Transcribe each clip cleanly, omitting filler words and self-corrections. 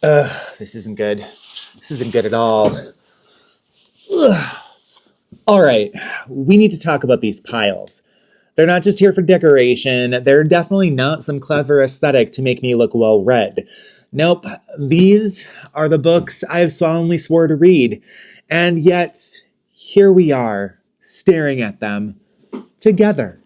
This isn't good. This isn't good at all. Ugh. All right, we need to talk about these piles. They're not just here for decoration. They're definitely not some clever aesthetic to make me look well read. Nope, these are the books I've solemnly swore to read. And yet, here we are, staring at them together.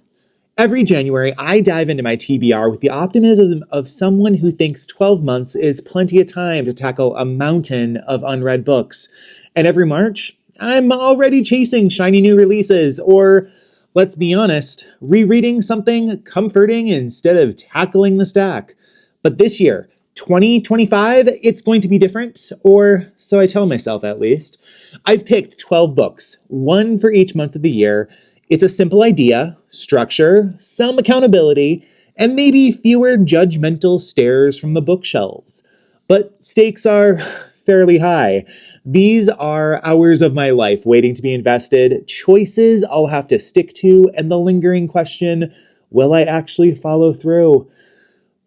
Every January, I dive into my TBR with the optimism of someone who thinks 12 months is plenty of time to tackle a mountain of unread books. And every March, I'm already chasing shiny new releases, or, let's be honest, rereading something comforting instead of tackling the stack. But this year, 2025, it's going to be different, or so I tell myself at least. I've picked 12 books, one for each month of the year. It's a simple idea, structure, some accountability, and maybe fewer judgmental stares from the bookshelves. But stakes are fairly high. These are hours of my life waiting to be invested, choices I'll have to stick to, and the lingering question, will I actually follow through?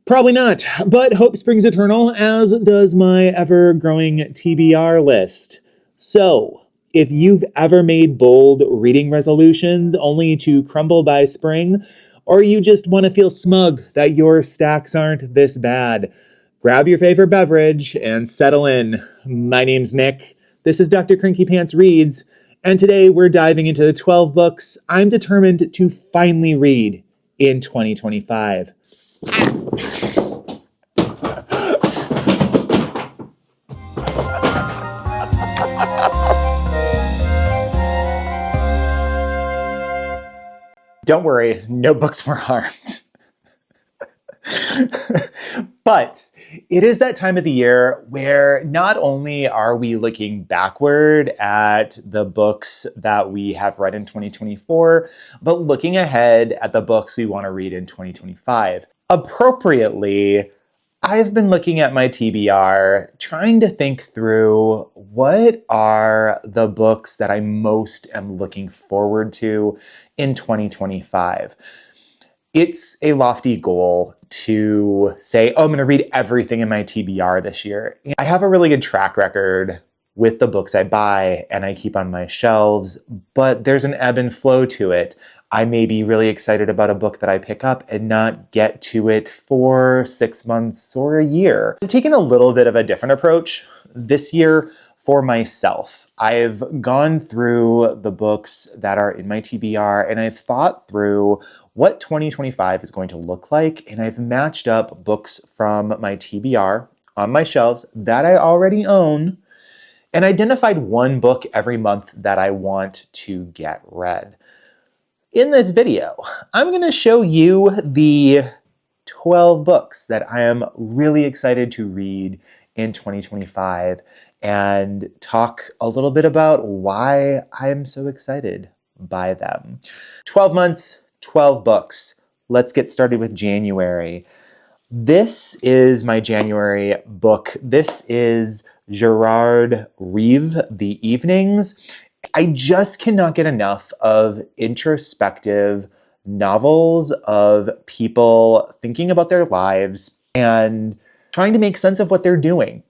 Probably not, but hope springs eternal, as does my ever-growing TBR list. So, if you've ever made bold reading resolutions only to crumble by spring, or you just want to feel smug that your stacks aren't this bad, grab your favorite beverage and settle in. My name's Nick. This is DrCrankyPantsReads, and today we're diving into the 12 books I'm determined to finally read in 2025. Don't worry, no books were harmed. But it is that time of the year where not only are we looking backward at the books that we have read in 2024, but looking ahead at the books we want to read in 2025. Appropriately, I've been looking at my TBR, trying to think through what are the books that I most am looking forward to in 2025. It's a lofty goal to say, oh, I'm going to read everything in my TBR this year. I have a really good track record with the books I buy and I keep on my shelves, but there's an ebb and flow to it. I may be really excited about a book that I pick up and not get to it for 6 months or a year. I've taken a little bit of a different approach this year for myself. I've gone through the books that are in my TBR and I've thought through what 2025 is going to look like, and I've matched up books from my TBR on my shelves that I already own and identified one book every month that I want to get read. In this video, I'm going to show you the 12 books that I am really excited to read in 2025 and talk a little bit about why I'm so excited by them. 12 months, 12 books. Let's get started with January. This is my January book. This is Gerard, Reve, The Evenings. I just cannot get enough of introspective novels of people thinking about their lives and trying to make sense of what they're doing.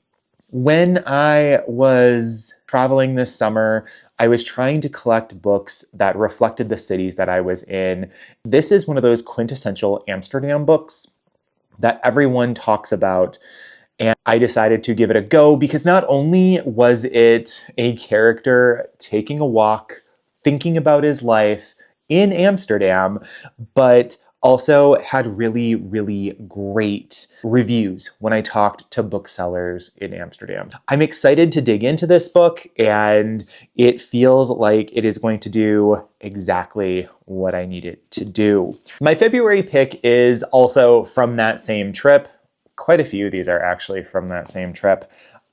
When I was traveling this summer, I was trying to collect books that reflected the cities that I was in. This is one of those quintessential Amsterdam books that everyone talks about. And I decided to give it a go because not only was it a character taking a walk, thinking about his life in Amsterdam, but also had really, really great reviews when I talked to booksellers in Amsterdam. I'm excited to dig into this book, and it feels like it is going to do exactly what I need it to do. My February pick is also from that same trip. Quite a few of these are actually from that same trip.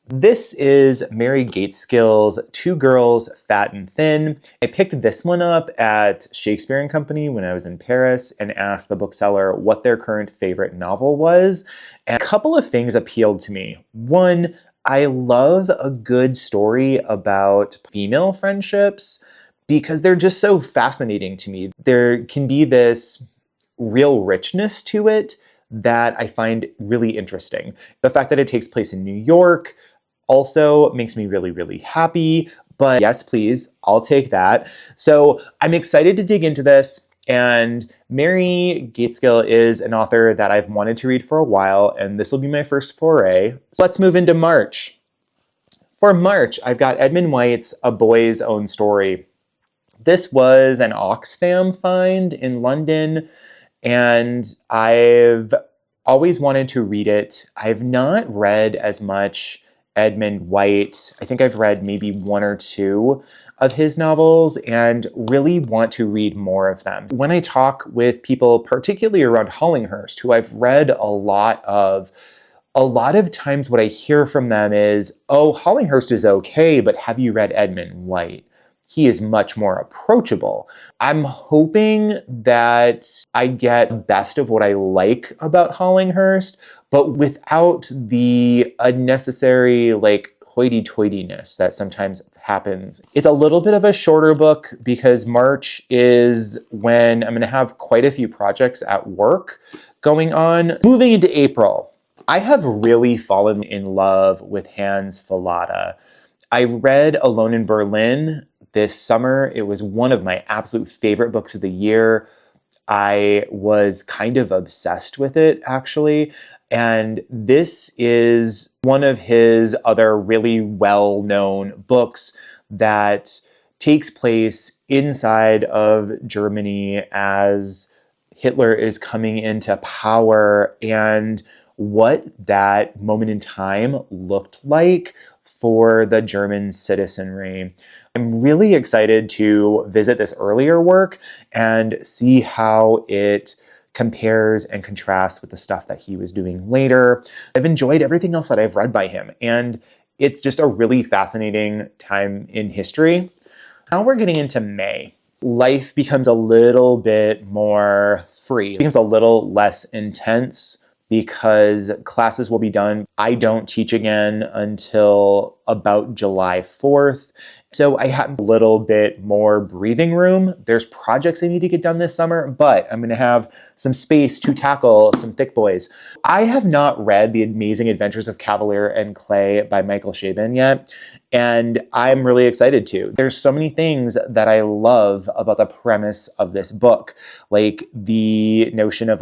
This is Mary Gaitskill's Two Girls, Fat and Thin. I picked this one up at Shakespeare and Company when I was in Paris and asked the bookseller what their current favorite novel was. And a couple of things appealed to me. One, I love a good story about female friendships because they're just so fascinating to me. There can be this real richness to it that I find really interesting. The fact that it takes place in New York also makes me really, really happy. But yes, please, I'll take that. So I'm excited to dig into this. And Mary Gaitskill is an author that I've wanted to read for a while, and this will be my first foray. So let's move into March. For March, I've got Edmund White's A Boy's Own Story. This was an Oxfam find in London, and I've always wanted to read it. I've not read as much Edmund White. I think I've read maybe one or two of his novels and really want to read more of them. When I talk with people, particularly around Hollinghurst, who I've read a lot of times what I hear from them is, oh, Hollinghurst is okay, but have you read Edmund White? He is much more approachable. I'm hoping that I get the best of what I like about Hollinghurst, but without the unnecessary hoity-toityness that sometimes happens. It's a little bit of a shorter book because March is when I'm going to have quite a few projects at work going on. Moving into April, I have really fallen in love with Hans Fallada. I read Alone in Berlin this summer. It was one of my absolute favorite books of the year. I was kind of obsessed with it, actually. And this is one of his other really well-known books that takes place inside of Germany as Hitler is coming into power and what that moment in time looked like for the German citizenry. I'm really excited to visit this earlier work and see how it compares and contrasts with the stuff that he was doing later. I've enjoyed everything else that I've read by him, and it's just a really fascinating time in history. Now we're getting into May. Life becomes a little bit more free. It becomes a little less intense because classes will be done. I don't teach again until about July 4th. So I have a little bit more breathing room. There's projects I need to get done this summer, but I'm going to have some space to tackle some thick boys. I have not read The Amazing Adventures of Kavalier and Clay by Michael Chabon yet, and I'm really excited to. There's so many things that I love about the premise of this book, like the notion of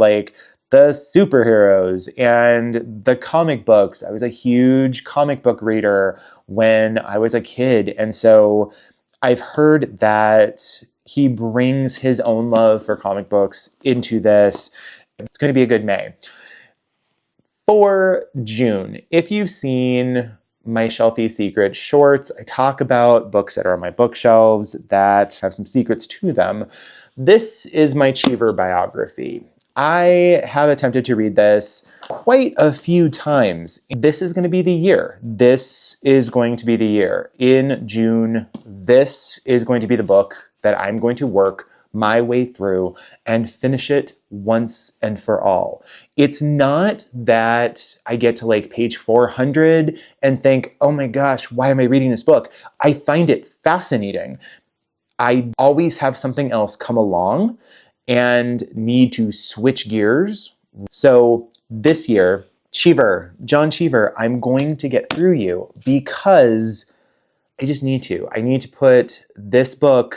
the superheroes and the comic books. I was a huge comic book reader when I was a kid. And so I've heard that he brings his own love for comic books into this. It's going to be a good May. For June, if you've seen my Shelfie Secret shorts, I talk about books that are on my bookshelves that have some secrets to them. This is my Cheever biography. I have attempted to read this quite a few times. This is going to be the year. This is going to be the year. In June, this is going to be the book that I'm going to work my way through and finish it once and for all. It's not that I get to page 400 and think, oh my gosh, why am I reading this book? I find it fascinating. I always have something else come along and need to switch gears. So this year, Cheever, John Cheever, I'm going to get through you because I just need to. I need to put this book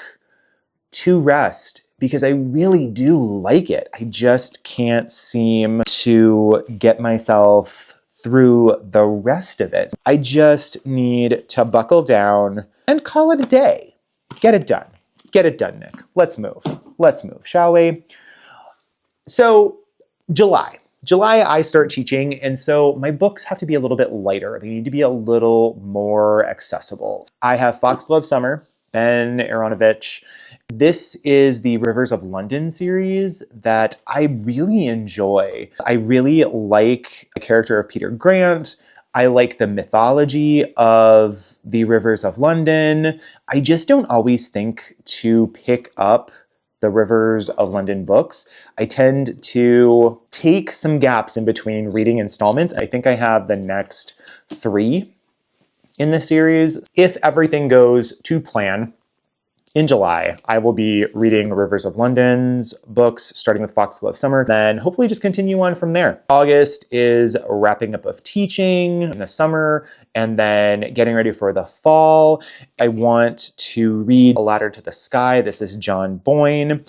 to rest because I really do like it. I just can't seem to get myself through the rest of it. I just need to buckle down and call it a day. Get it done. Get it done, Nick. Let's move. Let's move, shall we? So July, I start teaching, and so my books have to be a little bit lighter. They need to be a little more accessible. I have Foxglove Summer, Ben Aronovich. This is the Rivers of London series that I really enjoy. I really like the character of Peter Grant. I like the mythology of the Rivers of London. I just don't always think to pick up the Rivers of London books. I tend to take some gaps in between reading installments. I think I have the next 3 in the series. If everything goes to plan, in July, I will be reading Rivers of London's books, starting with Foxglove Summer, then hopefully just continue on from there. August is wrapping up of teaching in the summer, and then getting ready for the fall. I want to read A Ladder to the Sky. This is John Boyne.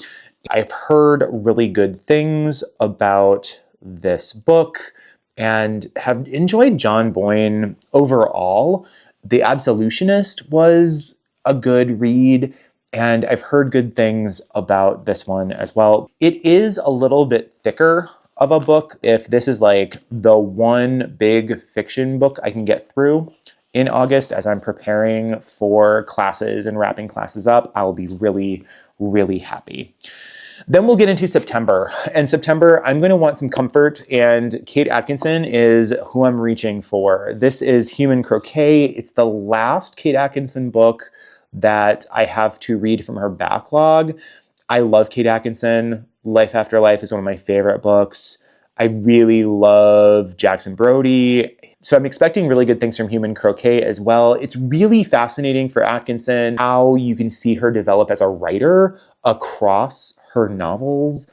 I've heard really good things about this book and have enjoyed John Boyne overall. The Absolutionist was a good read, and I've heard good things about this one as well. It is a little bit thicker of a book. If this is like the one big fiction book I can get through in August as I'm preparing for classes and wrapping classes up, I'll be really, really happy. Then we'll get into September. And September, I'm going to want some comfort, and Kate Atkinson is who I'm reaching for. This is Human Croquet. It's the last Kate Atkinson book that I have to read from her backlog. I love Kate Atkinson. Life After Life is one of my favorite books. I really love Jackson Brodie. So I'm expecting really good things from Human Croquet as well. It's really fascinating for Atkinson how you can see her develop as a writer across her novels.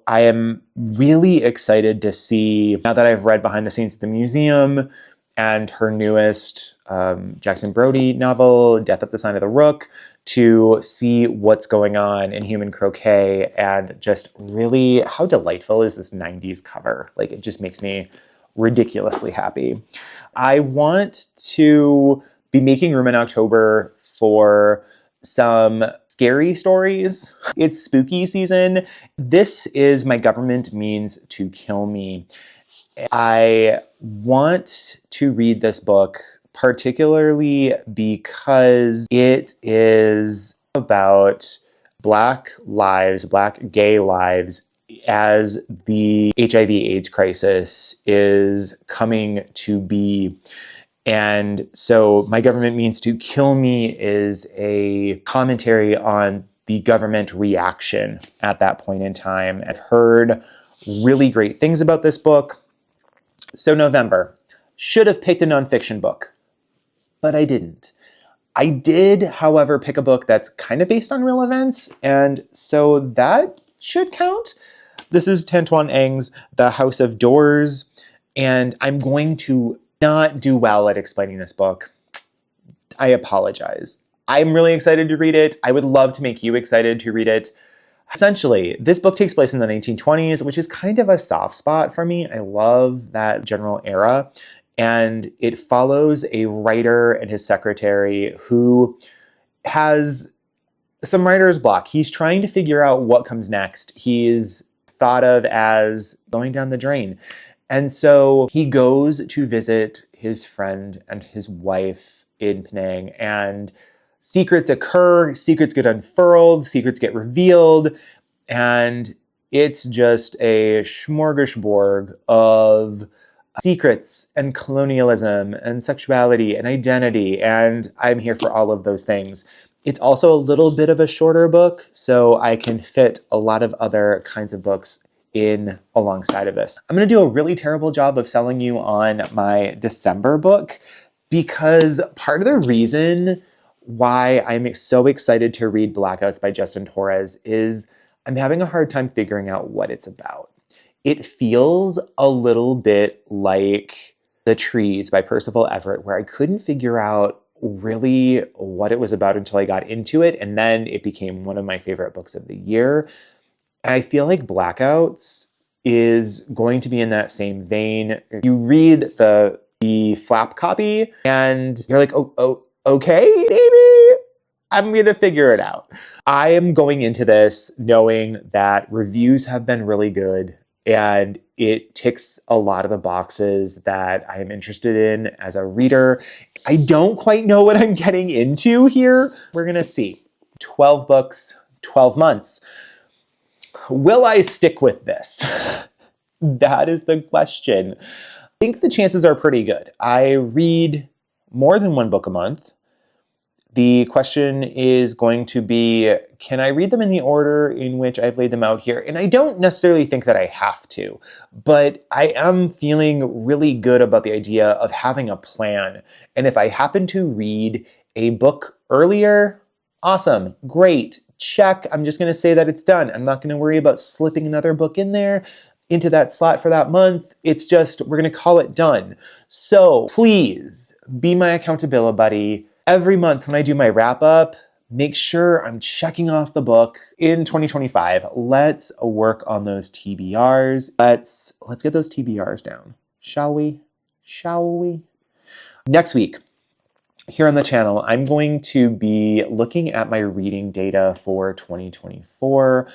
I am really excited to see, now that I've read Behind the Scenes at the Museum and her newest Jackson Brodie novel, Death at the Sign of the Rook, to see what's going on in Human Croquet, and just really how delightful is this 90s cover. Like, it just makes me ridiculously happy. I want to be making room in October for some scary stories. It's spooky season. This is My Government Means to Kill Me. I want to read this book particularly because it is about Black lives, Black gay lives, as the HIV/AIDS crisis is coming to be. And so My Government Means to Kill Me is a commentary on the government reaction at that point in time. I've heard really great things about this book. So November, should have picked a nonfiction book, but I didn't. I did, however, pick a book that's kind of based on real events, and so that should count. This is Tan Tuan Eng's The House of Doors, and I'm going to not do well at explaining this book. I apologize. I'm really excited to read it. I would love to make you excited to read it. Essentially, this book takes place in the 1920s, which is kind of a soft spot for me. I love that general era. And it follows a writer and his secretary who has some writer's block. He's trying to figure out what comes next. He's thought of as going down the drain. And so he goes to visit his friend and his wife in Penang, and secrets occur, secrets get unfurled, secrets get revealed, and it's just a smorgasbord of secrets and colonialism and sexuality and identity, and I'm here for all of those things. It's also a little bit of a shorter book, so I can fit a lot of other kinds of books in alongside of this. I'm going to do a really terrible job of selling you on my December book, because part of the reason why I'm so excited to read Blackouts by Justin Torres is I'm having a hard time figuring out what it's about. It feels a little bit like The Trees by Percival Everett, where I couldn't figure out really what it was about until I got into it, and then it became one of my favorite books of the year. And I feel like Blackouts is going to be in that same vein. You read the flap copy and you're like, oh, okay, maybe I'm going to figure it out. I am going into this knowing that reviews have been really good, and it ticks a lot of the boxes that I am interested in as a reader. I don't quite know what I'm getting into here. We're going to see. 12 books, 12 months. Will I stick with this? That is the question. I think the chances are pretty good. I read more than one book a month. The question is going to be, can I read them in the order in which I've laid them out here? And I don't necessarily think that I have to, but I am feeling really good about the idea of having a plan. And if I happen to read a book earlier, Awesome, great, check. I'm just gonna say that it's done. I'm not gonna worry about slipping another book in there into that slot for that month. It's just, we're gonna call it done. So please be my accountability buddy. Every month when I do my wrap up, make sure I'm checking off the book in 2025. Let's work on those TBRs. Let's get those TBRs down. Shall we? Shall we? Next week, here on the channel, I'm going to be looking at my reading data for 2024.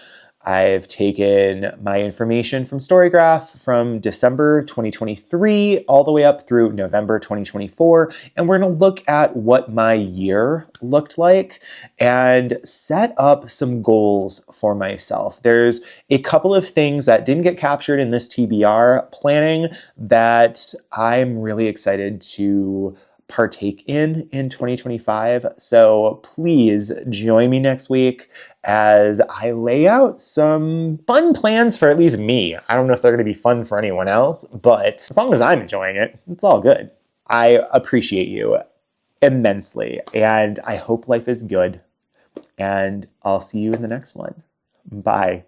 I've taken my information from Storygraph from December 2023 all the way up through November 2024, and we're going to look at what my year looked like and set up some goals for myself. There's a couple of things that didn't get captured in this TBR planning that I'm really excited to partake in 2025. So please join me next week as I lay out some fun plans for at least me. I don't know if they're going to be fun for anyone else, but as long as I'm enjoying it, it's all good. I appreciate you immensely, and I hope life is good, and I'll see you in the next one. Bye.